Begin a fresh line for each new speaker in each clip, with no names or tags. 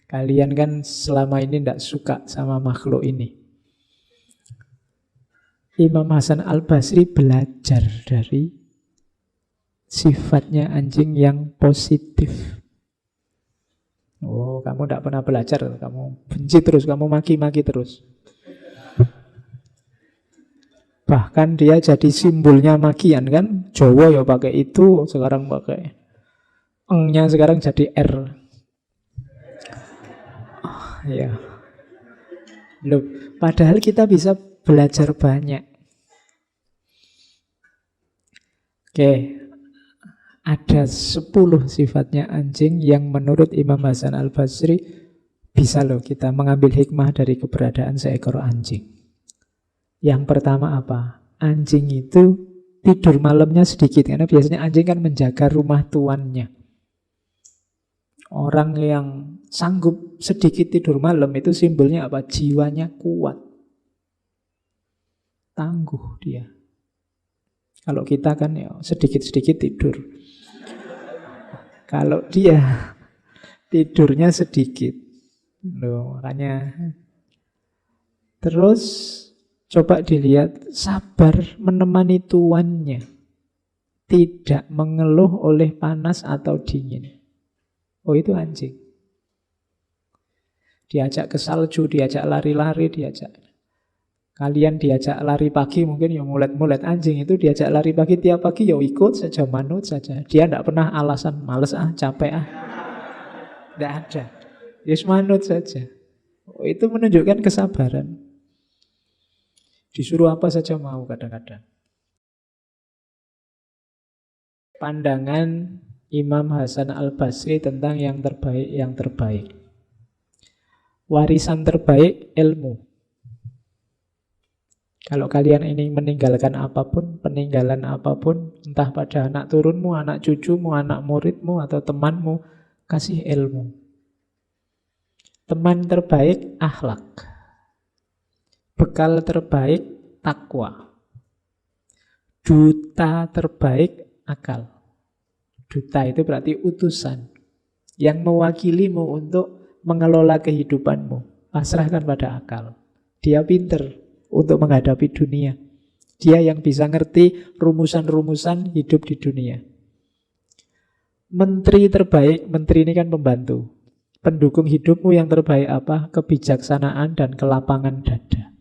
Kalian kan selama ini tidak suka sama makhluk ini. Imam Hasan Al-Basri belajar dari sifatnya anjing yang positif. Oh, kamu tidak pernah belajar, kamu benci terus, kamu maki-maki terus. Bahkan dia jadi simbolnya makian kan. Jawa ya pakai itu, sekarang pakai eng-nya sekarang jadi R. Oh, ya. Loh, padahal kita bisa belajar banyak. Oke, ada 10 sifatnya anjing yang menurut Imam Hasan Al-Basri bisa loh kita mengambil hikmah dari keberadaan seekor anjing. Yang pertama apa? Anjing itu tidur malamnya sedikit, karena biasanya anjing kan menjaga rumah tuannya. Orang yang sanggup sedikit tidur malam itu simbolnya apa? Jiwanya kuat, tangguh dia. Kalau kita kan ya sedikit-sedikit tidur. Kalau dia tidurnya sedikit. Loh, makanya. Terus coba dilihat, sabar menemani tuannya. Tidak mengeluh oleh panas atau dingin. Oh, itu anjing. Diajak ke salju, diajak lari-lari, Kalian diajak lari pagi mungkin ya mulet-mulet. Anjing itu diajak lari pagi tiap pagi ya ikut saja, manut saja. Dia tidak pernah alasan males capek Tidak ada. Yes, manut saja. Oh, itu menunjukkan kesabaran. Disuruh apa saja mau kadang-kadang. Pandangan Imam Hasan Al-Basri tentang yang terbaik. Warisan terbaik ilmu. Kalau kalian ini meninggalkan apapun, peninggalan apapun, entah pada anak turunmu, anak cucumu, anak muridmu, atau temanmu, kasih ilmu. Teman terbaik, akhlak. Bekal terbaik, takwa. Duta terbaik, akal. Duta itu berarti utusan yang mewakilimu untuk mengelola kehidupanmu. Pasrahkan pada akal. Dia pinter untuk menghadapi dunia. Dia yang bisa ngerti rumusan-rumusan hidup di dunia. Menteri terbaik, menteri ini kan pembantu. Pendukung hidupmu yang terbaik apa? Kebijaksanaan dan kelapangan dada.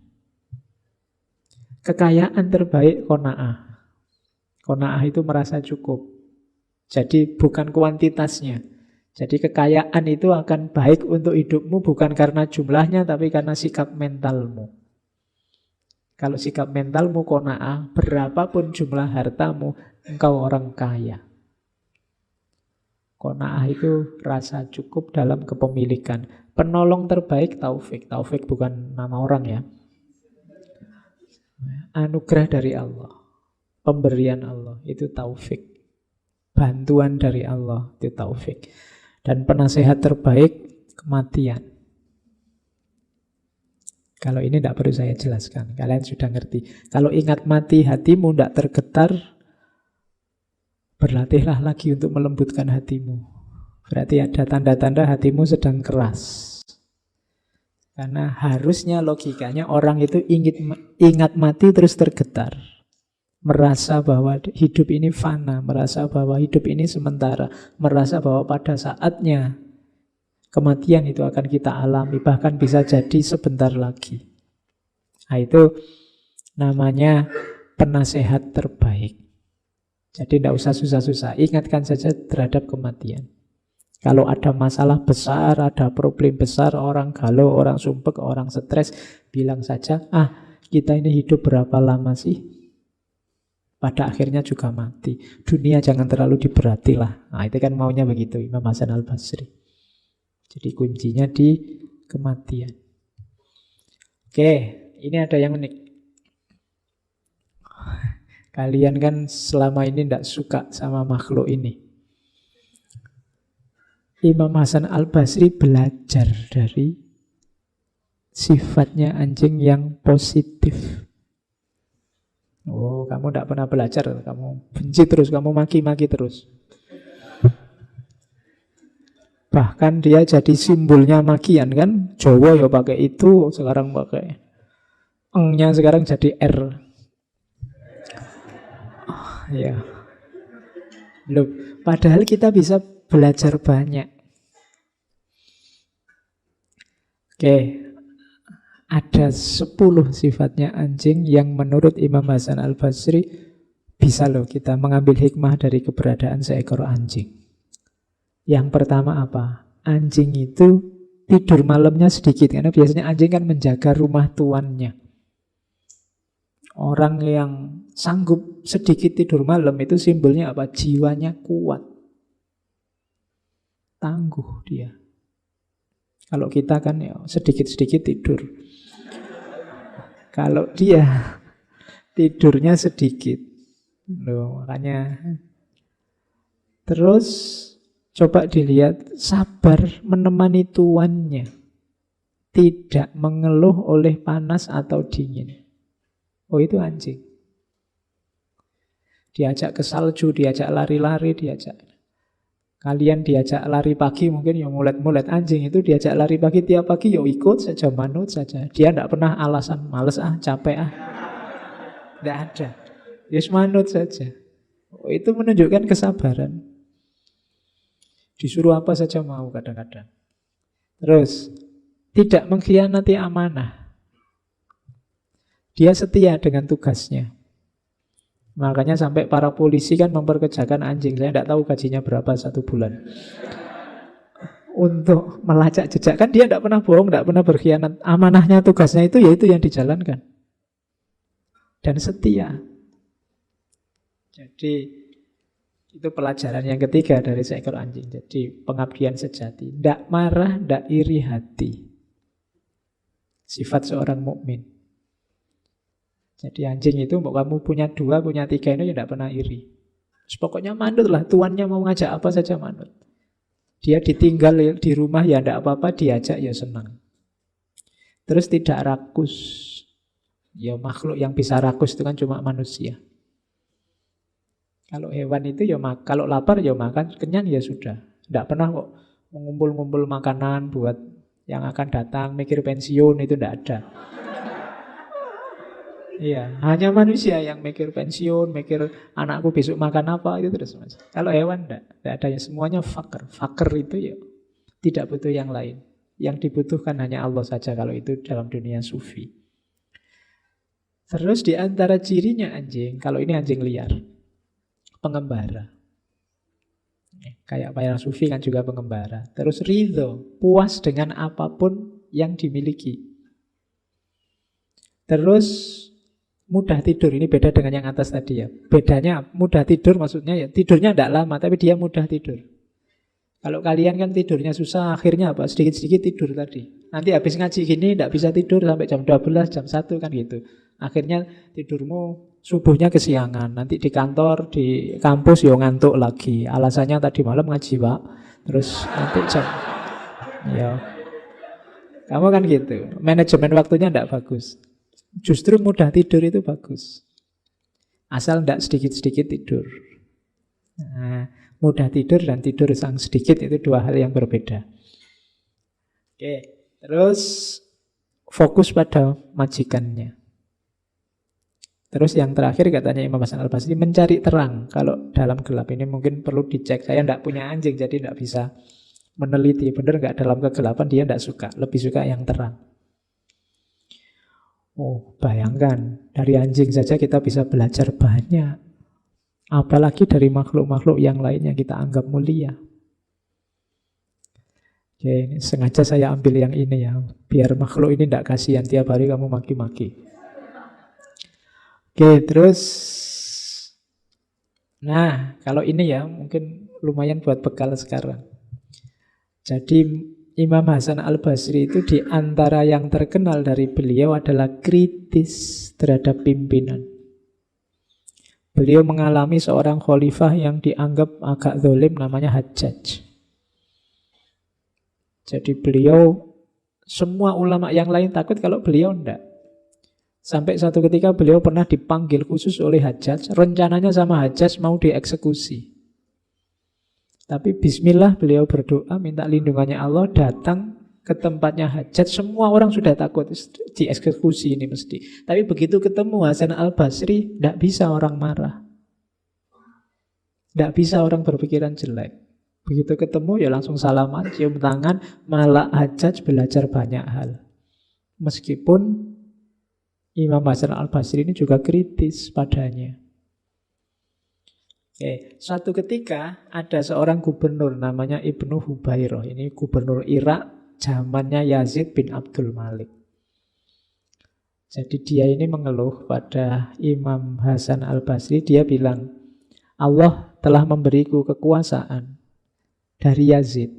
Kekayaan terbaik, qanaah. Qanaah itu merasa cukup. Jadi bukan kuantitasnya. Jadi kekayaan itu akan baik untuk hidupmu bukan karena jumlahnya, tapi karena sikap mentalmu. Kalau sikap mentalmu qanaah, berapapun jumlah hartamu, engkau orang kaya. Qanaah itu rasa cukup dalam kepemilikan. Penolong terbaik taufik. Taufik bukan nama orang ya. Anugerah dari Allah. Pemberian Allah, itu taufik. Bantuan dari Allah, itu taufik. Dan penasehat terbaik, kematian. Kalau ini tidak perlu saya jelaskan, kalian sudah ngerti. Kalau ingat mati hatimu tidak tergetar, berlatihlah lagi untuk melembutkan hatimu. Berarti ada tanda-tanda hatimu sedang keras. Karena harusnya logikanya orang itu ingat mati terus tergetar. Merasa bahwa hidup ini fana, merasa bahwa hidup ini sementara, merasa bahwa pada saatnya kematian itu akan kita alami, bahkan bisa jadi sebentar lagi. Nah, itu namanya penasehat terbaik. Jadi tidak usah susah-susah, ingatkan saja terhadap kematian. Kalau ada masalah besar, ada problem besar, orang galau, orang sumpek, orang stres, bilang saja, kita ini hidup berapa lama sih? Pada akhirnya juga mati. Dunia jangan terlalu diberatilah. Nah, itu kan maunya begitu Imam Hasan Al-Basri. Jadi kuncinya di kematian. Oke, ini ada yang unik. Kalian kan selama ini tidak suka sama makhluk ini. Imam Hasan Al-Basri belajar dari sifatnya anjing yang positif. Oh, kamu tidak pernah belajar, kamu benci terus, kamu maki-maki terus. Bahkan dia jadi simbolnya makian kan. Jawa ya pakai itu, sekarang pakai eng-nya sekarang jadi R. Ya. Loh, padahal kita bisa belajar banyak. Oke, ada 10 sifatnya anjing yang menurut Imam Hasan Al-Basri bisa loh kita mengambil hikmah dari keberadaan seekor anjing. Yang pertama apa? Anjing itu tidur malamnya sedikit, karena biasanya anjing kan menjaga rumah tuannya. Orang yang sanggup sedikit tidur malam itu simbolnya apa? Jiwanya kuat, tangguh dia. Kalau kita kan ya sedikit-sedikit tidur. Kalau dia tidurnya sedikit. Loh, makanya. Terus coba dilihat, sabar menemani tuannya. Tidak mengeluh oleh panas atau dingin. Oh, itu anjing. Diajak ke salju, diajak lari-lari, Kalian diajak lari pagi mungkin ya mulet-mulet. Anjing itu diajak lari pagi tiap pagi ya ikut saja, manut saja. Dia tidak pernah alasan males capek Tidak ada. Yes, manut saja. Oh, itu menunjukkan kesabaran. Disuruh apa saja mau kadang-kadang. Terus tidak mengkhianati amanah. Dia setia dengan tugasnya. Makanya sampai para polisi kan memperkerjakan anjing. Saya tidak tahu gajinya berapa 1 bulan. Untuk melacak jejak. Kan dia tidak pernah bohong, tidak pernah berkhianat. Amanahnya, tugasnya itu, yaitu yang dijalankan. Dan setia. Jadi itu pelajaran yang ketiga dari seekor anjing. Jadi pengabdian sejati. Tidak marah, tidak iri hati. Sifat seorang mukmin. Jadi anjing itu mau kamu punya 2, punya 3 ini ya tidak pernah iri. Pokoknya manut lah, tuannya mau ngajak apa saja manut. Dia ditinggal di rumah ya tidak apa-apa, diajak ya senang. Terus tidak rakus. Ya makhluk yang bisa rakus itu kan cuma manusia. Kalau hewan itu ya kalau lapar ya makan, kenyang ya sudah. Tidak pernah kok mengumpul-ngumpul makanan buat yang akan datang, mikir pensiun, itu tidak ada. Iya, hanya manusia yang mikir pensiun, mikir anakku besok makan apa, itu terus mas. Kalau hewan tidak ada ya, semuanya fakir. Fakir itu ya tidak butuh yang lain. Yang dibutuhkan hanya Allah saja kalau itu dalam dunia sufi. Terus di antara cirinya anjing, kalau ini anjing liar, pengembara. Kayak para sufi kan juga pengembara. Terus ridho, puas dengan apapun yang dimiliki. Terus mudah tidur, ini beda dengan yang atas tadi ya. Bedanya mudah tidur maksudnya ya tidurnya tidak lama, tapi dia mudah tidur. Kalau kalian kan tidurnya susah, akhirnya apa? Sedikit-sedikit tidur tadi. Nanti habis ngaji gini tidak bisa tidur sampai jam 12, jam 1 kan gitu. Akhirnya tidurmu subuhnya kesiangan. Nanti di kantor, di kampus ya ngantuk lagi. Alasannya tadi malam ngaji pak. Terus nanti jam ya. Kamu kan gitu. Manajemen waktunya tidak bagus. Justru mudah tidur itu bagus. Asal tidak sedikit-sedikit tidur. Nah, mudah tidur dan tidur sang sedikit itu 2 hal yang berbeda. Oke, terus fokus pada majikannya. Terus yang terakhir katanya Imam Hasan Al-Basri, mencari terang. Kalau dalam gelap ini mungkin perlu dicek. Saya tidak punya anjing jadi tidak bisa meneliti. Benar nggak dalam kegelapan, dia tidak suka. Lebih suka yang terang. Oh, bayangkan, dari anjing saja kita bisa belajar banyak. Apalagi dari makhluk-makhluk yang lain yang kita anggap mulia. Oke, ini sengaja saya ambil yang ini ya, biar makhluk ini tidak kasihan tiap hari kamu maki-maki. Oke, terus nah, kalau ini ya mungkin lumayan buat bekal sekarang. Jadi Imam Hasan Al-Basri itu di antara yang terkenal dari beliau adalah kritis terhadap pimpinan. Beliau mengalami seorang khalifah yang dianggap agak zalim namanya Hajjaj. Jadi beliau, semua ulama yang lain takut kalau beliau enggak. Sampai satu ketika beliau pernah dipanggil khusus oleh Hajjaj. Rencananya sama Hajjaj mau dieksekusi. Tapi bismillah beliau berdoa minta lindungannya Allah, datang ke tempatnya hajat, semua orang sudah takut dieksekusi ini mesti. Tapi begitu ketemu Hasan al-Basri, tidak bisa orang marah, tidak bisa orang berpikiran jelek. Begitu ketemu ya langsung salaman, cium tangan, malah Hajjaj belajar banyak hal. Meskipun Imam Hasan al-Basri ini juga kritis padanya. Suatu ketika ada seorang gubernur namanya Ibnu Hubairah. Ini gubernur Irak zamannya Yazid bin Abdul Malik. Jadi dia ini mengeluh pada Imam Hasan al-Basri. Dia bilang, Allah telah memberiku kekuasaan dari Yazid.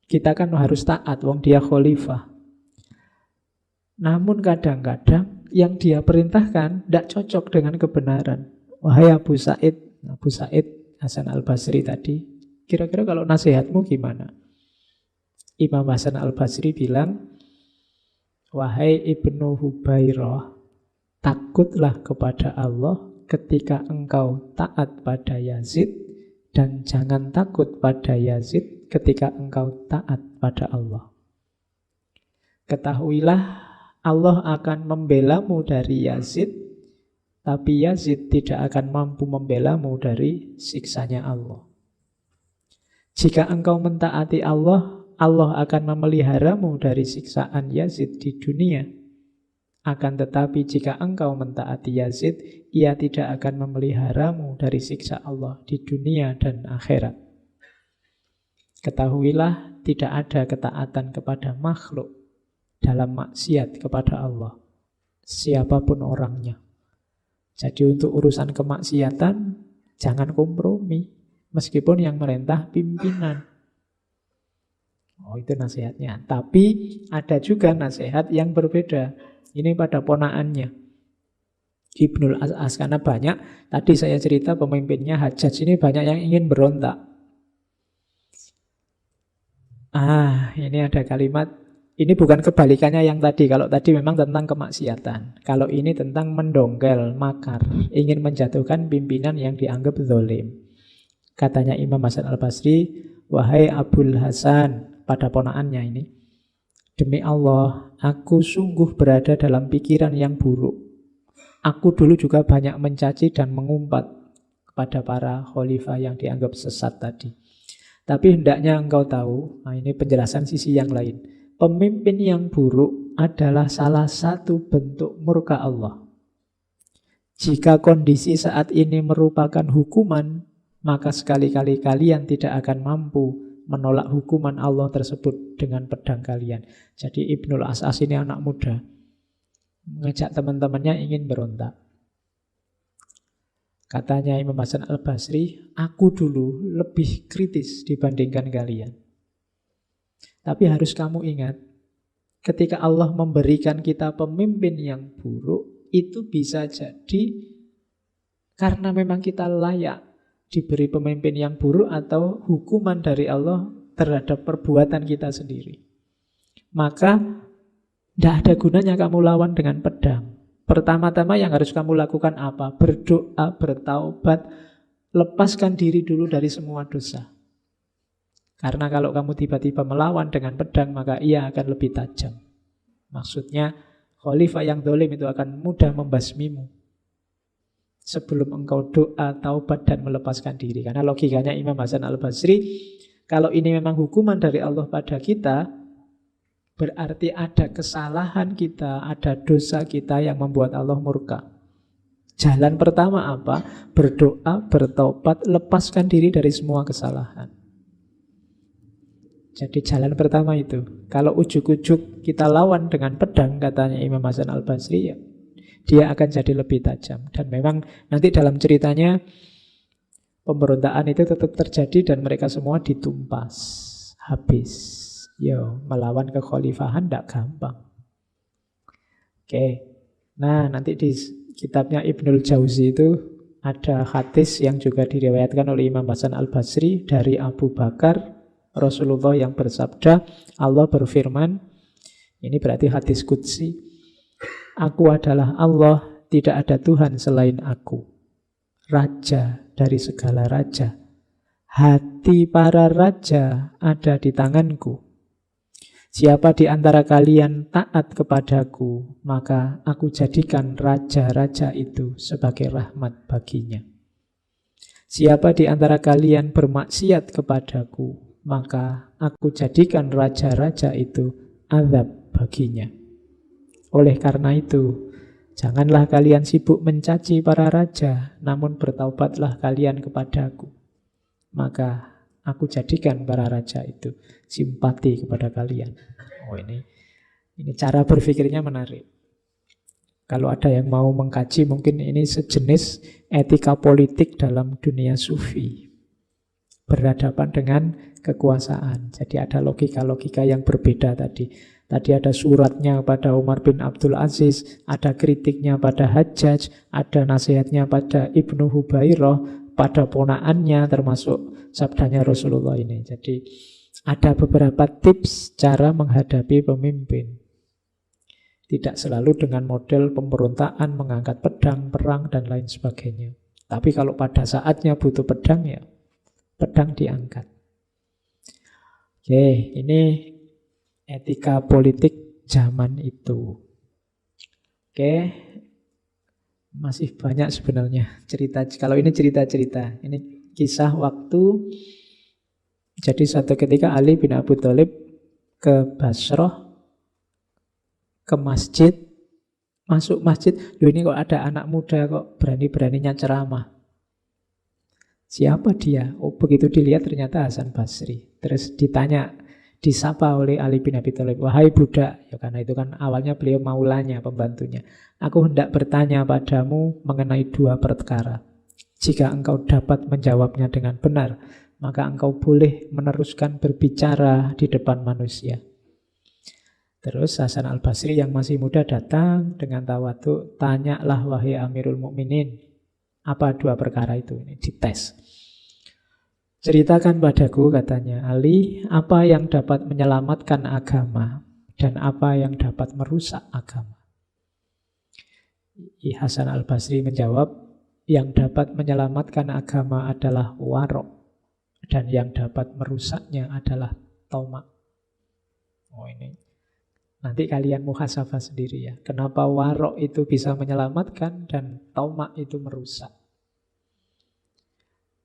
Kita kan harus taat, wong dia khalifah. Namun kadang-kadang yang dia perintahkan tidak cocok dengan kebenaran. Wahai Abu Sa'id Hasan al-Basri tadi, kira-kira kalau nasihatmu gimana? Imam Hasan al-Basri bilang, wahai Ibnu Hubairah, takutlah kepada Allah ketika engkau taat pada Yazid, dan jangan takut pada Yazid ketika engkau taat pada Allah. Ketahuilah Allah akan membelamu dari Yazid, tapi Yazid tidak akan mampu membelamu dari siksanya Allah. Jika engkau mentaati Allah, Allah akan memeliharamu dari siksaan Yazid di dunia. Akan tetapi jika engkau mentaati Yazid, ia tidak akan memeliharamu dari siksa Allah di dunia dan akhirat. Ketahuilah, tidak ada ketaatan kepada makhluk dalam maksiat kepada Allah, siapapun orangnya. Jadi untuk urusan kemaksiatan, jangan kompromi, meskipun yang merintah pimpinan. Oh, itu nasihatnya. Tapi ada juga nasihat yang berbeda. Ini pada ponaannya Ibnul As'as, karena banyak, tadi saya cerita pemimpinnya Hajjaj ini banyak yang ingin berontak. Ini ada kalimat, ini bukan kebalikannya yang tadi. Kalau tadi memang tentang kemaksiatan, kalau ini tentang mendongkel, makar, ingin menjatuhkan pimpinan yang dianggap zalim. Katanya Imam Hasan al-Basri, wahai Abul Hasan, pada ponaannya ini, demi Allah, aku sungguh berada dalam pikiran yang buruk. Aku dulu juga banyak mencaci dan mengumpat kepada para khalifah yang dianggap sesat tadi. Tapi hendaknya engkau tahu, ini penjelasan sisi yang lain. Pemimpin yang buruk adalah salah satu bentuk murka Allah. Jika kondisi saat ini merupakan hukuman, maka sekali-kali kalian tidak akan mampu menolak hukuman Allah tersebut dengan pedang kalian. Jadi Ibnul As'as ini anak muda, mengajak teman-temannya ingin berontak. Katanya Imam Hasan al-Basri, aku dulu lebih kritis dibandingkan kalian. Tapi harus kamu ingat, ketika Allah memberikan kita pemimpin yang buruk, itu bisa jadi karena memang kita layak diberi pemimpin yang buruk atau hukuman dari Allah terhadap perbuatan kita sendiri. Maka tidak ada gunanya kamu lawan dengan pedang. Pertama-tama yang harus kamu lakukan apa? Berdoa, bertaubat, lepaskan diri dulu dari semua dosa. Karena kalau kamu tiba-tiba melawan dengan pedang, maka ia akan lebih tajam. Maksudnya, khalifah yang zalim itu akan mudah membasmimu sebelum engkau doa, taubat, dan melepaskan diri. Karena logikanya Imam Hasan al-Basri, kalau ini memang hukuman dari Allah pada kita, berarti ada kesalahan kita, ada dosa kita yang membuat Allah murka. Jalan pertama apa? Berdoa, bertaubat, lepaskan diri dari semua kesalahan. Jadi jalan pertama itu. Kalau ujuk-ujuk kita lawan dengan pedang, katanya Imam Hasan al-Basri, ya, dia akan jadi lebih tajam. Dan memang nanti dalam ceritanya pemberontakan itu tetap terjadi dan mereka semua ditumpas habis. Melawan kekhalifahan tidak gampang. Oke. Nah, nanti di kitabnya Ibnul Jauzi itu ada hadis yang juga diriwayatkan oleh Imam Hasan al-Basri dari Abu Bakar, Rasulullah yang bersabda, Allah berfirman, ini berarti hadis qudsi, aku adalah Allah, tidak ada Tuhan selain aku, Raja dari segala raja, hati para raja ada di tanganku. Siapa di antara kalian taat kepadaku, maka aku jadikan raja-raja itu sebagai rahmat baginya. Siapa di antara kalian bermaksiat kepadaku, maka aku jadikan raja-raja itu azab baginya. Oleh karena itu, janganlah kalian sibuk mencaci para raja, namun bertaubatlah kalian kepadaku. Maka aku jadikan para raja itu simpati kepada kalian. Oh, ini cara berpikirnya menarik. Kalau ada yang mau mengkaji, mungkin ini sejenis etika politik dalam dunia sufi. Berhadapan dengan kekuasaan. Jadi ada logika-logika yang berbeda tadi. Tadi ada suratnya pada Umar bin Abdul Aziz, ada kritiknya pada Hajjaj, ada nasihatnya pada Ibnu Hubairah, pada ponaannya, termasuk sabdanya Rasulullah ini. Jadi ada beberapa tips cara menghadapi pemimpin. Tidak selalu dengan model pemberontakan, mengangkat pedang, perang, dan lain sebagainya. Tapi kalau pada saatnya butuh pedang, ya pedang diangkat. Oke, ini etika politik zaman itu. Oke, masih banyak sebenarnya cerita. Kalau ini cerita-cerita, ini kisah waktu. Jadi satu ketika Ali bin Abi Thalib ke Basrah, ke masjid, masuk masjid, loh ini kok ada anak muda kok berani-beraninya ceramah. Siapa dia? Oh, begitu dilihat ternyata Hasan Basri. Terus ditanya, disapa oleh Ali bin Abi Thalib, wahai budak, ya karena itu kan awalnya beliau maulanya, pembantunya. Aku hendak bertanya padamu mengenai dua perkara. Jika engkau dapat menjawabnya dengan benar, maka engkau boleh meneruskan berbicara di depan manusia. Terus Hasan al-Basri yang masih muda datang dengan tawadhu, tanyalah wahai Amirul Mukminin, apa dua perkara itu? Ini dites. Ceritakan padaku, katanya Ali, apa yang dapat menyelamatkan agama dan apa yang dapat merusak agama. Hasan al-Basri menjawab, yang dapat menyelamatkan agama adalah warok, dan yang dapat merusaknya adalah tamak. Oh, ini nanti kalian muhasabah sendiri ya. Kenapa warok itu bisa menyelamatkan dan tamak itu merusak.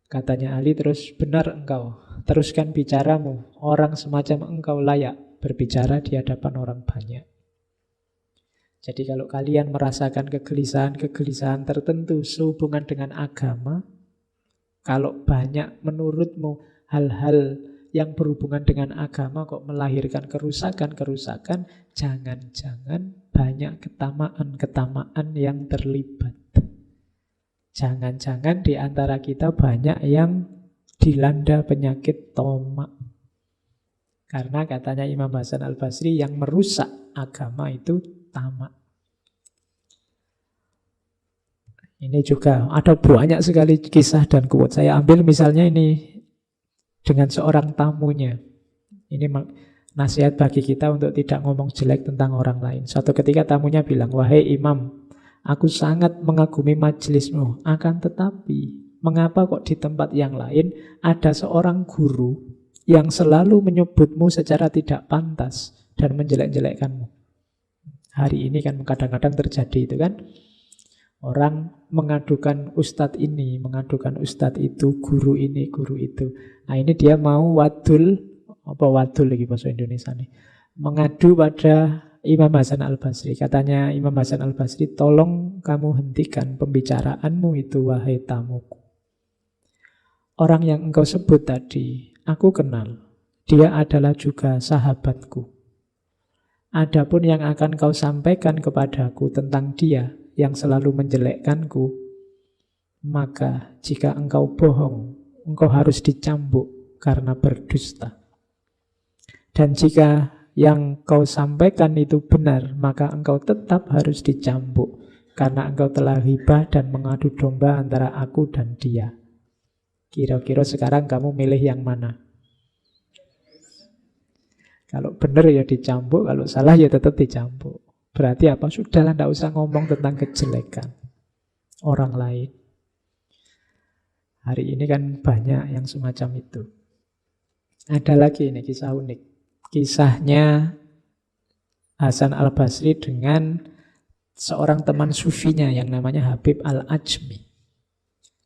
Katanya Ali terus, benar engkau, teruskan bicaramu. Orang semacam engkau layak berbicara di hadapan orang banyak. Jadi kalau kalian merasakan kegelisahan-kegelisahan tertentu sehubungan dengan agama, kalau banyak menurutmu hal-hal yang berhubungan dengan agama kok melahirkan kerusakan-kerusakan, jangan-jangan banyak ketamaan-ketamaan yang terlibat. Jangan-jangan di antara kita banyak yang dilanda penyakit tamak. Karena katanya Imam Hasan al-Basri, yang merusak agama itu tamak. Ini juga ada banyak sekali kisah dan quote. Saya ambil misalnya ini dengan seorang tamunya. Ini nasihat bagi kita untuk tidak ngomong jelek tentang orang lain. Suatu ketika tamunya bilang, wahai imam, aku sangat mengagumi majelismu. Akan tetapi, mengapa kok di tempat yang lain ada seorang guru yang selalu menyebutmu secara tidak pantas dan menjelek-jelekkanmu? Hari ini kan kadang-kadang terjadi itu kan. Orang mengadukan ustadz ini, mengadukan ustadz itu, guru ini, guru itu. Nah ini dia mau wadul, apa wadul lagi bahasa Indonesia nih, mengadu pada Imam Hasan al-Basri. Katanya Imam Hasan al-Basri, tolong kamu hentikan pembicaraanmu itu, wahai tamuku. Orang yang engkau sebut tadi, aku kenal. Dia adalah juga sahabatku. Adapun yang akan kau sampaikan kepadaku tentang dia, yang selalu menjelekkanku, maka jika engkau bohong, engkau harus dicambuk karena berdusta. Dan jika yang kau sampaikan itu benar, maka engkau tetap harus dicambuk karena engkau telah ghibah dan mengadu domba antara aku dan dia. Kira-kira sekarang kamu milih yang mana? Kalau benar ya dicambuk, kalau salah ya tetap dicambuk. Berarti apa? Sudahlah, tidak usah ngomong tentang kejelekan orang lain. Hari ini kan banyak yang semacam itu. Ada lagi ini kisah unik. Kisahnya Hasan al-Basri dengan seorang teman sufinya yang namanya Habib al-Ajmi.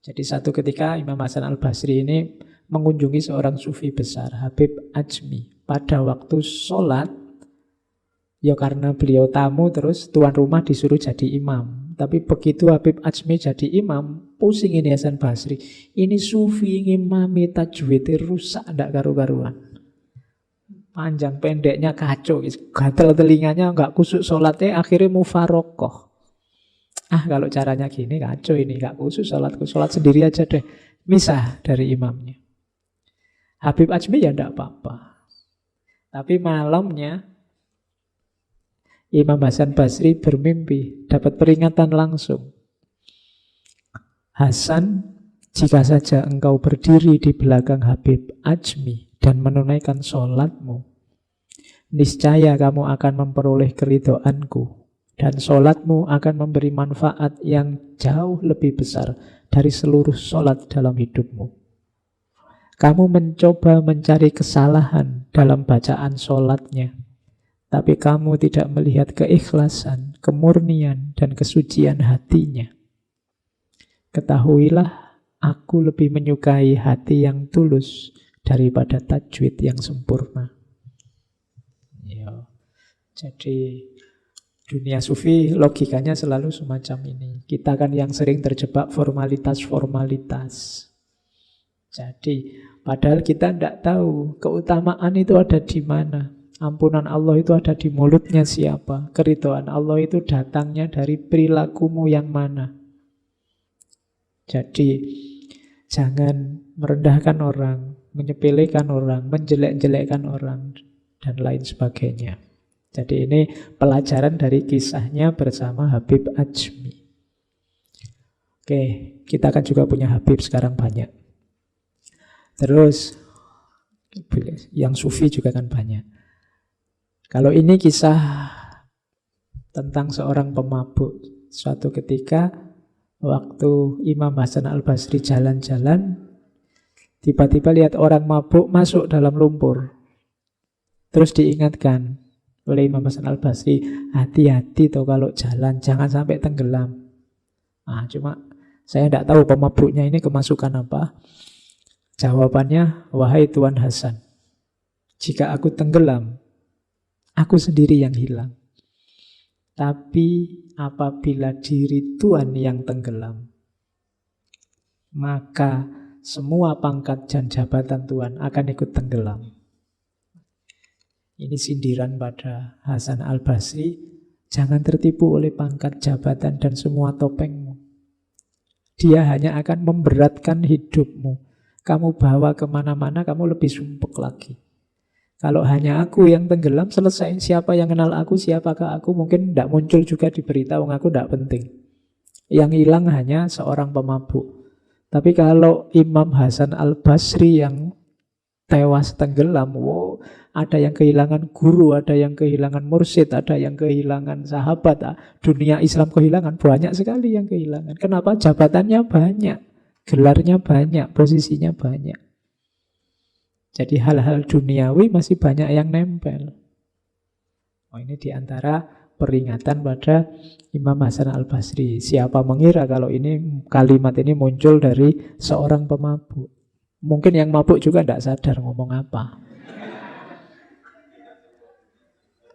Jadi satu ketika Imam Hasan al-Basri ini mengunjungi seorang sufi besar, Habib Ajmi. Pada waktu sholat, ya karena beliau tamu terus tuan rumah disuruh jadi imam. Tapi begitu Habib Ajmi jadi imam, pusing ini Hasan Basri. Ini sufi ngimami tajwidnya rusak, ndak karu-karuan. Panjang pendeknya kacau, gatel telinganya, nggak kusuk sholatnya, akhirnya mufarokoh. Kalau caranya gini kacau ini, nggak kusuk sholatku, sholat sendiri aja deh, misah dari imamnya. Habib Ajmi ya ndak apa-apa. Tapi malamnya Imam Hasan Basri bermimpi, dapat peringatan langsung. Hasan, jika saja engkau berdiri di belakang Habib Ajmi dan menunaikan sholatmu, niscaya kamu akan memperoleh keridhoanku, dan sholatmu akan memberi manfaat yang jauh lebih besar dari seluruh sholat dalam hidupmu. Kamu mencoba mencari kesalahan dalam bacaan sholatnya, tapi kamu tidak melihat keikhlasan, kemurnian, dan kesucian hatinya. Ketahuilah, aku lebih menyukai hati yang tulus daripada tajwid yang sempurna. Ya. Jadi dunia sufi logikanya selalu semacam ini. Kita kan yang sering terjebak formalitas-formalitas. Jadi padahal kita tidak tahu keutamaan itu ada di mana. Ampunan Allah itu ada di mulutnya siapa. Keridhaan Allah itu datangnya dari perilakumu yang mana. Jadi jangan merendahkan orang, menyepelekan orang, menjelek-jelekkan orang, dan lain sebagainya. Jadi ini pelajaran dari kisahnya bersama Habib Ajmi. Oke, kita kan juga punya Habib sekarang banyak. Terus yang sufi juga kan banyak. Kalau ini kisah tentang seorang pemabuk. Suatu ketika waktu Imam Hasan al-Basri jalan-jalan, tiba-tiba lihat orang mabuk masuk dalam lumpur. Terus diingatkan oleh Imam Hasan al-Basri, hati-hati tuh kalau jalan, jangan sampai tenggelam. Cuma saya tidak tahu pemabuknya ini kemasukan apa. Jawabannya, wahai Tuan Hasan, jika aku tenggelam, aku sendiri yang hilang. Tapi apabila diri Tuhan yang tenggelam, maka semua pangkat dan jabatan Tuhan akan ikut tenggelam. Ini sindiran pada Hasan al-Basri. Jangan tertipu oleh pangkat, jabatan, dan semua topengmu. Dia hanya akan memberatkan hidupmu. Kamu bawa kemana-mana, kamu lebih sumpek lagi. Kalau hanya aku yang tenggelam, selesai. Siapa yang kenal aku, siapakah aku, mungkin tidak muncul juga di berita, aku tidak penting. Yang hilang hanya seorang pemabuk. Tapi kalau Imam Hasan al-Basri yang tewas tenggelam, ada yang kehilangan guru, ada yang kehilangan mursyid, ada yang kehilangan sahabat. Dunia Islam kehilangan, banyak sekali yang kehilangan. Kenapa? Jabatannya banyak, gelarnya banyak, posisinya banyak. Jadi hal-hal duniawi masih banyak yang nempel. Ini diantara peringatan pada Imam Hasan al-Basri. Siapa mengira kalau ini kalimat ini muncul dari seorang pemabuk. Mungkin yang mabuk juga tidak sadar ngomong apa.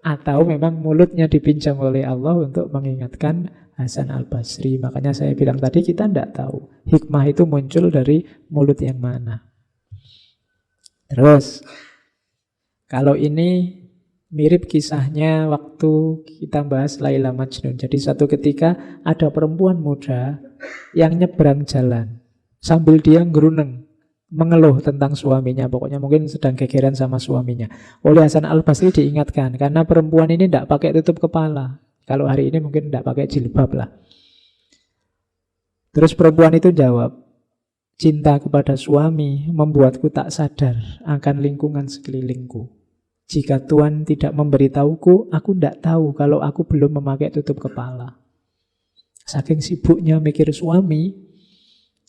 Atau memang mulutnya dipinjam oleh Allah untuk mengingatkan Hasan al-Basri. Makanya saya bilang tadi kita tidak tahu hikmah itu muncul dari mulut yang mana. Terus, kalau ini mirip kisahnya waktu kita bahas Laila Majnun. Jadi satu ketika ada perempuan muda yang nyebrang jalan sambil dia ngeruneng, mengeluh tentang suaminya. Pokoknya mungkin sedang gegeran sama suaminya. Oleh Hasan al-Basri diingatkan, karena perempuan ini tidak pakai tutup kepala. Kalau hari ini mungkin tidak pakai jilbab lah. Terus perempuan itu jawab, cinta kepada suami membuatku tak sadar akan lingkungan sekelilingku. Jika Tuhan tidak memberitahuku, aku tidak tahu kalau aku belum memakai tutup kepala. Saking sibuknya mikir suami,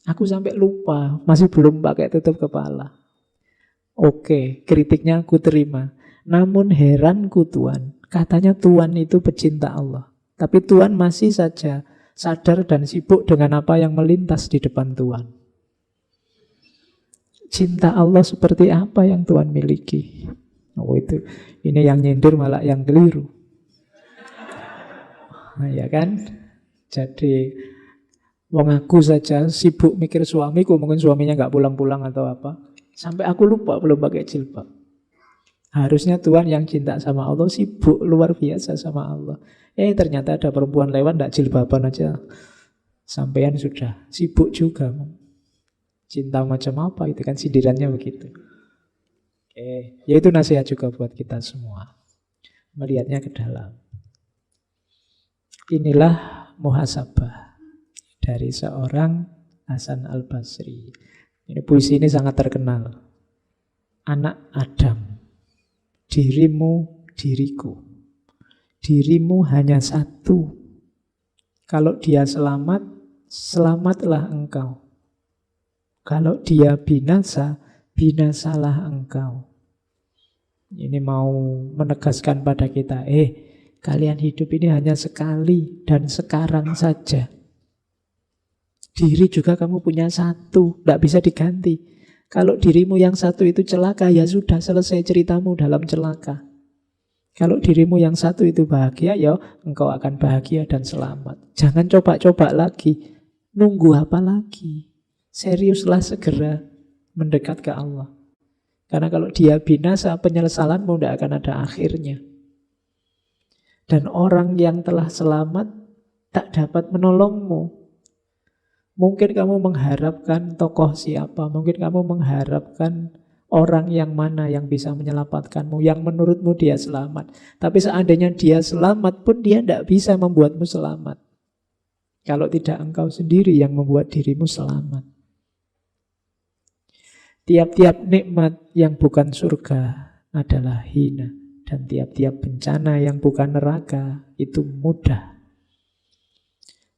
Aku sampai lupa, masih belum pakai tutup kepala. Oke, kritiknya aku terima. Namun heranku Tuhan, katanya Tuhan itu pecinta Allah. Tapi Tuhan masih saja sadar dan sibuk dengan apa yang melintas di depan Tuhan. Cinta Allah seperti apa yang Tuhan miliki? Oh itu, ini yang nyindir malah yang keliru. Nah, ya kan? Jadi wong aku saja sibuk mikir suamiku, mungkin suaminya nggak pulang-pulang atau apa. Sampai aku lupa belum pakai jilbab. Harusnya Tuhan yang cinta sama Allah sibuk luar biasa sama Allah. Ternyata ada perempuan lewat nggak jilbaban aja. Sampean sudah sibuk juga. Cinta macam apa itu kan sindirannya begitu. Ya itu nasihat juga buat kita semua. Melihatnya ke dalam. Inilah muhasabah dari seorang Hasan Al-Basri. Ini puisi ini sangat terkenal. Anak Adam, dirimu, diriku. Dirimu hanya satu. Kalau dia selamat, selamatlah engkau. Kalau dia binasa, binasalah engkau. Ini mau menegaskan pada kita, kalian hidup ini hanya sekali dan sekarang saja. Diri juga kamu punya satu, tidak bisa diganti. Kalau dirimu yang satu itu celaka, ya sudah selesai ceritamu dalam celaka. Kalau dirimu yang satu itu bahagia, ya engkau akan bahagia dan selamat. Jangan coba-coba lagi. Nunggu apa lagi? Seriuslah segera mendekat ke Allah. Karena kalau dia binasa, penyesalanmu tidak akan ada akhirnya. Dan orang yang telah selamat tak dapat menolongmu. Mungkin kamu mengharapkan tokoh siapa, mungkin kamu mengharapkan orang yang mana yang bisa menyelamatkanmu, yang menurutmu dia selamat. Tapi seandainya dia selamat pun dia tidak bisa membuatmu selamat. Kalau tidak engkau sendiri yang membuat dirimu selamat. Tiap-tiap nikmat yang bukan surga adalah hina. Dan tiap-tiap bencana yang bukan neraka itu mudah.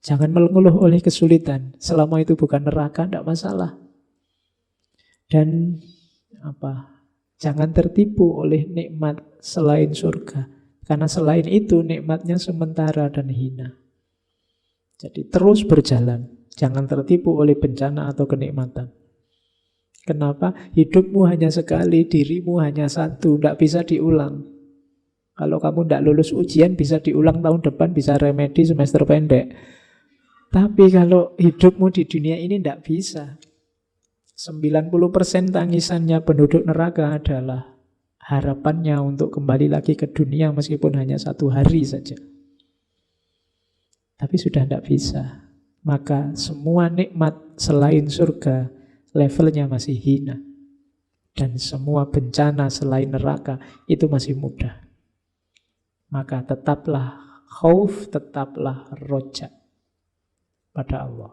Jangan mengeluh oleh kesulitan. Selama itu bukan neraka, tidak masalah. Dan jangan tertipu oleh nikmat selain surga. Karena selain itu nikmatnya sementara dan hina. Jadi terus berjalan. Jangan tertipu oleh bencana atau kenikmatan. Kenapa? Hidupmu hanya sekali, dirimu hanya satu, tidak bisa diulang. Kalau kamu tidak lulus ujian, bisa diulang tahun depan, bisa remedi semester pendek. Tapi kalau hidupmu di dunia ini tidak bisa. 90% tangisannya penduduk neraka adalah harapannya untuk kembali lagi ke dunia meskipun hanya 1 hari saja. Tapi sudah tidak bisa. Maka semua nikmat selain surga levelnya masih hina. Dan semua bencana selain neraka itu masih mudah. Maka tetaplah khauf, tetaplah roja pada Allah.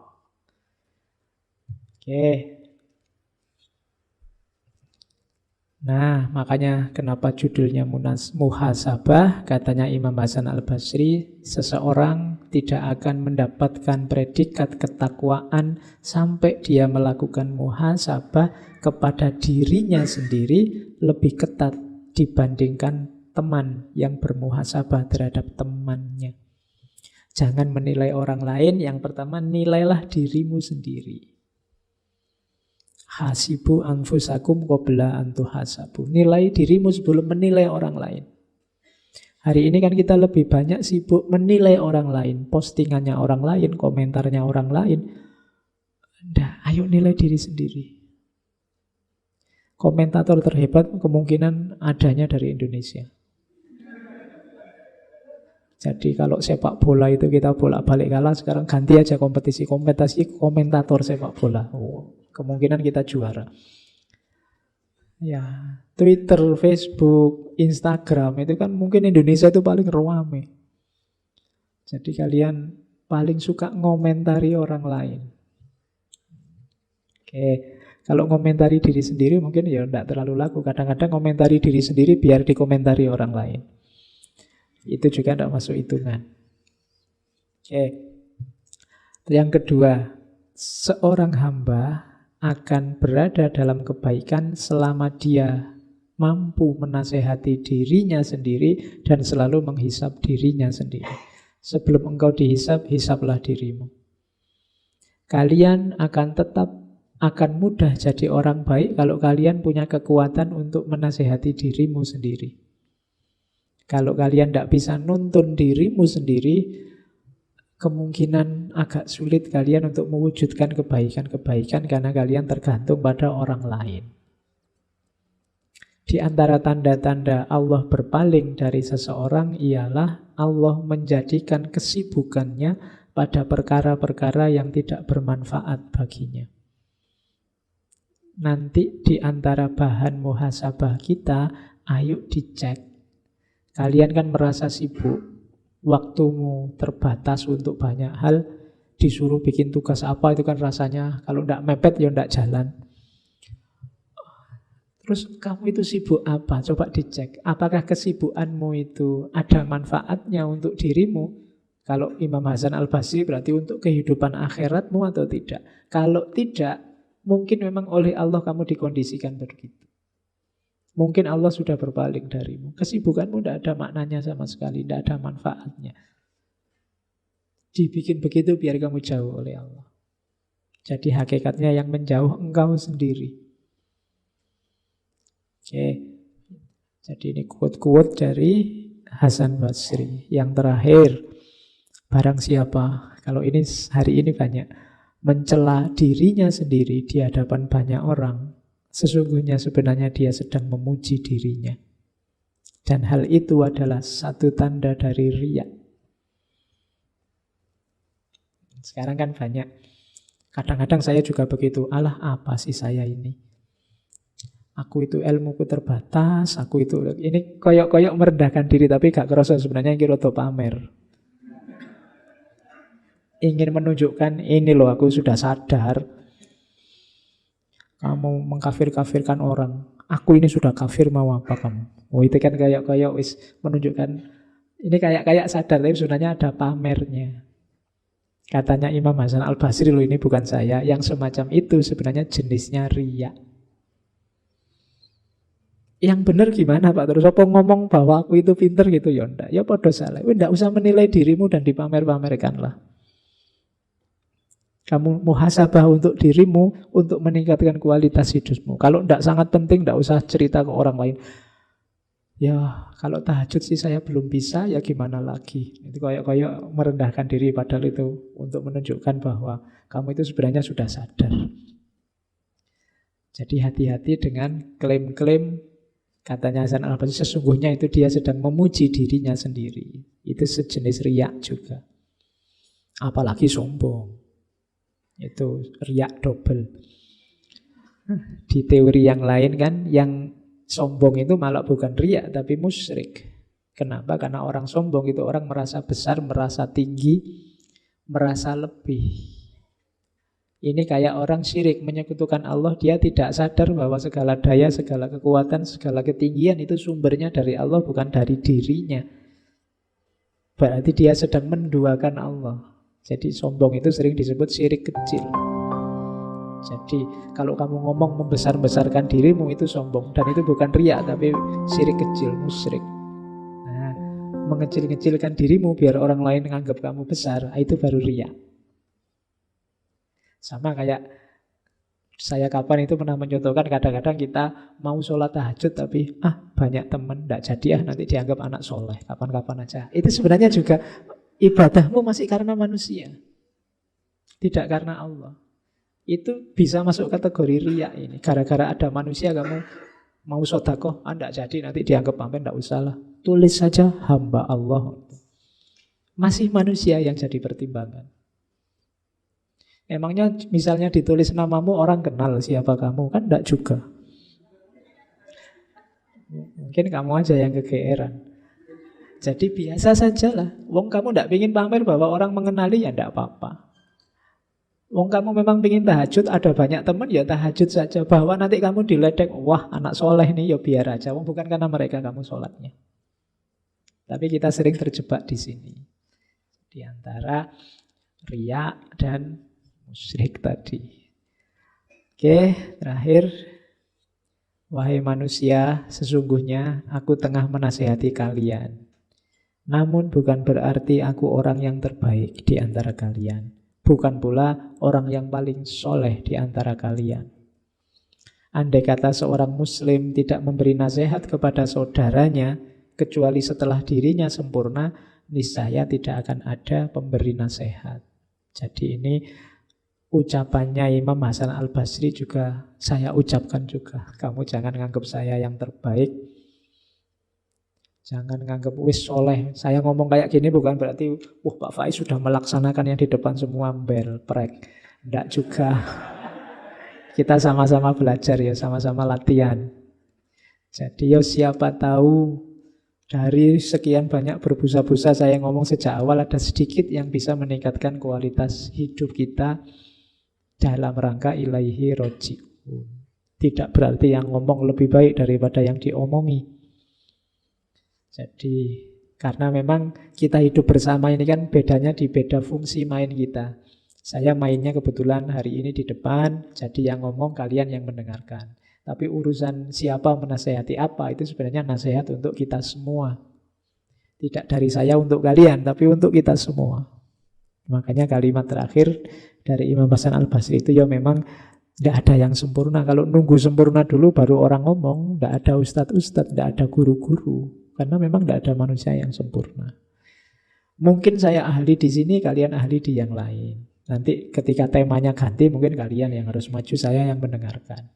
Nah, makanya kenapa judulnya muhasabah, katanya Imam Hasan Al-Basri, seseorang tidak akan mendapatkan predikat ketakwaan sampai dia melakukan muhasabah kepada dirinya sendiri lebih ketat dibandingkan teman yang bermuhasabah terhadap temannya. Jangan menilai orang lain, yang pertama nilailah dirimu sendiri. Hasibu anfusakum qabla an tuhasabu. Nilai dirimu sebelum menilai orang lain. Hari ini kan kita lebih banyak sibuk menilai orang lain, postingannya orang lain, komentarnya orang lain. Ayo nilai diri sendiri. Komentator terhebat kemungkinan adanya dari Indonesia. Jadi kalau sepak bola itu kita bolak-balik kalah, sekarang ganti aja kompetisi komentator sepak bola. Kemungkinan kita juara. Ya, Twitter, Facebook, Instagram itu kan mungkin Indonesia itu paling ramai. Jadi kalian paling suka ngomentari orang lain. Kalau ngomentari diri sendiri mungkin ya tidak terlalu laku. Kadang-kadang ngomentari diri sendiri biar dikomentari orang lain. Itu juga tidak masuk hitungan. Yang kedua, seorang hamba akan berada dalam kebaikan selama dia mampu menasehati dirinya sendiri dan selalu menghisap dirinya sendiri. Sebelum engkau dihisap, hisaplah dirimu. Kalian akan mudah jadi orang baik kalau kalian punya kekuatan untuk menasehati dirimu sendiri. Kalau kalian tidak bisa nuntun dirimu sendiri, kemungkinan agak sulit kalian untuk mewujudkan kebaikan-kebaikan karena kalian tergantung pada orang lain. Di antara tanda-tanda Allah berpaling dari seseorang ialah Allah menjadikan kesibukannya pada perkara-perkara yang tidak bermanfaat baginya. Nanti di antara bahan muhasabah kita, ayo dicek. Kalian kan merasa sibuk, waktumu terbatas untuk banyak hal, disuruh bikin tugas apa itu kan rasanya kalau tidak mepet ya tidak jalan. Terus kamu itu sibuk apa? Coba dicek. Apakah kesibukanmu itu ada manfaatnya untuk dirimu? Kalau Imam Hasan Al-Basri berarti untuk kehidupan akhiratmu atau tidak? Kalau tidak, mungkin memang oleh Allah kamu dikondisikan begitu. Mungkin Allah sudah berpaling darimu. Kesibukanmu tidak ada maknanya sama sekali, tidak ada manfaatnya. Dibikin begitu biar kamu jauh oleh Allah. Jadi hakikatnya yang menjauh engkau sendiri. Oke. Jadi ini quote-quote dari Hasan Basri. Yang terakhir, barang siapa, kalau ini hari ini banyak, mencela dirinya sendiri di hadapan banyak orang, sesungguhnya sebenarnya dia sedang memuji dirinya. Dan hal itu adalah satu tanda dari riya. Sekarang kan banyak. Kadang-kadang saya juga begitu. Alah, apa sih saya ini? Aku itu ilmuku terbatas, aku itu... Ini koyok-koyok merendahkan diri, tapi gak kerasa sebenarnya kira tuh pamer. Ingin menunjukkan, ini loh aku sudah sadar. Kamu mengkafir-kafirkan orang. Aku ini sudah kafir, mau apa kamu? Oh itu kan kayak wis menunjukkan. Ini kayak sadar, tapi sebenarnya ada pamernya. Katanya Imam Hasan Al-Basri, loh ini bukan saya. Yang semacam itu sebenarnya jenisnya riya. Yang benar gimana Pak? Terus apa ngomong bahwa aku itu pinter gitu? Ya enggak, ya podo salah. Enggak usah menilai dirimu dan dipamer-pamerkanlah. Kamu muhasabah untuk dirimu, untuk meningkatkan kualitas hidupmu. Kalau tidak sangat penting, tidak usah cerita ke orang lain. Ya, kalau tahajud sih saya belum bisa, ya gimana lagi. Itu kayak merendahkan diri, padahal itu untuk menunjukkan bahwa kamu itu sebenarnya sudah sadar. Jadi hati-hati dengan klaim-klaim, katanya Hasan Al-Basri, sesungguhnya itu dia sedang memuji dirinya sendiri. Itu sejenis riak juga. Apalagi sombong. Itu riak double. Di teori yang lain kan, yang sombong itu malah bukan riak tapi musyrik. Kenapa? Karena orang sombong itu orang merasa besar, merasa tinggi, merasa lebih. Ini kayak orang syirik, menyekutukan Allah. Dia tidak sadar bahwa segala daya, segala kekuatan, segala ketinggian itu sumbernya dari Allah, bukan dari dirinya. Berarti dia sedang menduakan Allah. Jadi sombong itu sering disebut syirik kecil. Jadi kalau kamu ngomong membesar-besarkan dirimu itu sombong. Dan itu bukan riya tapi syirik kecil, musyrik. Nah, mengecil-kecilkan dirimu biar orang lain menganggap kamu besar, itu baru riya. Sama kayak saya kapan itu pernah mencontohkan, kadang-kadang kita mau sholat tahajud tapi banyak teman, tidak jadi nanti dianggap anak soleh, kapan-kapan aja. Itu sebenarnya juga ibadahmu masih karena manusia, tidak karena Allah. Itu bisa masuk kategori riya ini. Gara-gara ada manusia kamu mau sedekah, tidak jadi nanti dianggap pamer, tidak usahlah. Tulis saja hamba Allah. Masih manusia yang jadi pertimbangan. Emangnya misalnya ditulis namamu orang kenal siapa kamu? Kan tidak juga. Mungkin kamu aja yang kegeeran. Jadi biasa sajalah. Wong kamu tidak ingin pamer bahwa orang mengenali, ya tidak apa-apa. Wong kamu memang ingin tahajud, ada banyak teman, ya tahajud saja. Bahwa nanti kamu diledek, wah anak soleh nih, ya biar aja. Wong bukan karena mereka kamu sholatnya. Tapi kita sering terjebak di sini. Di antara riya dan musyrik tadi. Oke, terakhir. Wahai manusia, sesungguhnya aku tengah menasihati kalian. Namun bukan berarti aku orang yang terbaik di antara kalian. Bukan pula orang yang paling soleh di antara kalian. Andai kata seorang muslim tidak memberi nasihat kepada saudaranya, kecuali setelah dirinya sempurna, niscaya tidak akan ada pemberi nasihat. Jadi ini ucapannya Imam Hasan Al-Basri juga saya ucapkan juga. Kamu jangan nganggap saya yang terbaik. Jangan nganggap wis soleh. Saya ngomong kayak gini bukan berarti Pak Faiz sudah melaksanakan yang di depan semua prek. Enggak juga. Kita sama-sama belajar ya, sama-sama latihan. Jadi ya siapa tahu dari sekian banyak berbusa-busa saya ngomong sejak awal ada sedikit yang bisa meningkatkan kualitas hidup kita dalam rangka ilaihi roji'un. Tidak berarti yang ngomong lebih baik daripada yang diomongi. Jadi karena memang kita hidup bersama ini kan bedanya di beda fungsi main kita. Saya mainnya kebetulan hari ini di depan, jadi yang ngomong kalian yang mendengarkan. Tapi urusan siapa menasehati apa itu sebenarnya nasihat untuk kita semua. Tidak dari saya untuk kalian, tapi untuk kita semua. Makanya kalimat terakhir dari Imam Hasan Al-Basri itu ya memang tidak ada yang sempurna. Kalau nunggu sempurna dulu baru orang ngomong, tidak ada ustadz-ustadz, tidak ada guru-guru. Karena memang tidak ada manusia yang sempurna. Mungkin saya ahli di sini, kalian ahli di yang lain. Nanti ketika temanya ganti, mungkin kalian yang harus maju, saya yang mendengarkan.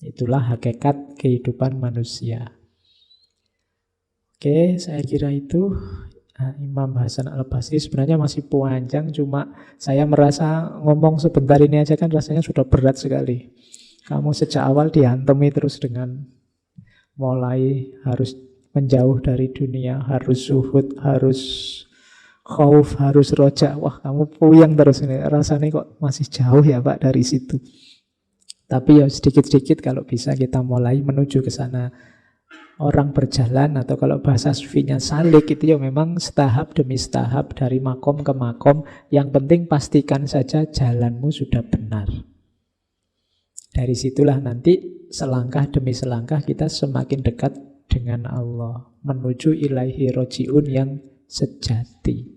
Itulah hakikat kehidupan manusia. Oke, saya kira itu. Imam Hasan Al-Basri sebenarnya masih panjang, cuma saya merasa ngomong sebentar ini aja kan rasanya sudah berat sekali. Kamu sejak awal dihantemi terus dengan mulai harus menjauh dari dunia, harus zuhud, harus khauf, harus roja. Wah, kamu puyeng terus ini. Rasanya kok masih jauh ya Pak dari situ. Tapi ya sedikit-sedikit kalau bisa kita mulai menuju ke sana. Orang berjalan atau kalau bahasa sufinya salik itu ya memang setahap demi setahap dari makom ke makom. Yang penting pastikan saja jalanmu sudah benar. Dari situlah nanti selangkah demi selangkah kita semakin dekat dengan Allah. Menuju ilaihi roji'un yang sejati.